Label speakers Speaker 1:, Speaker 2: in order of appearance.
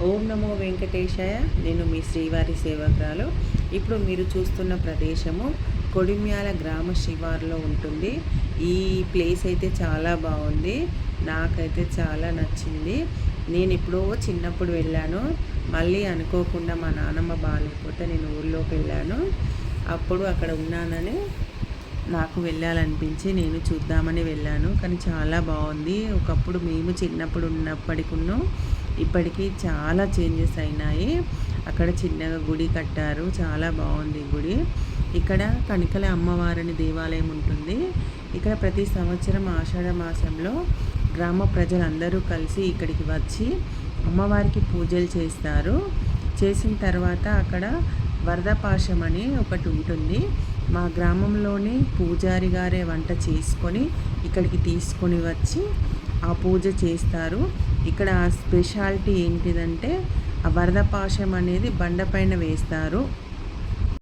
Speaker 1: ఓం నమో వెంకటేశాయ. నేను మీ శ్రీవారి సేవకురాలు. ఇప్పుడు మీరు చూస్తున్న ప్రదేశము కొడిమ్యాల గ్రామ శివారులో ఉంటుంది. ఈ ప్లేస్ అయితే చాలా బాగుంది, నాకైతే చాలా నచ్చింది. నేను ఎప్పుడో చిన్నప్పుడు వెళ్ళాను, మళ్ళీ అనుకోకుండా మా నాన్నమ్మ బాగాలేకపోతే నేను ఊళ్ళోకి వెళ్ళాను. అప్పుడు అక్కడ ఉన్నానని నాకు వెళ్ళాలనిపించి నేను చూద్దామని వెళ్ళాను. కానీ చాలా బాగుంది. ఒకప్పుడు మేము చిన్నప్పుడు ఉన్నప్పటికున్న ఇప్పటికీ చాలా చేంజెస్ అయినాయి. అక్కడ చిన్నగా గుడి కట్టారు, చాలా బాగుంది గుడి. ఇక్కడ కనికల అమ్మవారిని దేవాలయం ఉంటుంది. ఇక్కడ ప్రతి సంవత్సరం ఆషాఢ మాసంలో గ్రామ ప్రజలందరూ కలిసి ఇక్కడికి వచ్చి అమ్మవారికి పూజలు చేస్తారు. చేసిన తర్వాత అక్కడ వరదపాశం అని ఒకటి ఉంటుంది. మా గ్రామంలోని పూజారి గారే వంట చేసుకొని ఇక్కడికి తీసుకొని వచ్చి ఆ పూజ చేస్తారు. ఇక్కడ స్పెషాలిటీ ఏంటిదంటే ఆ వరదపాశం అనేది బండపైన వేస్తారు.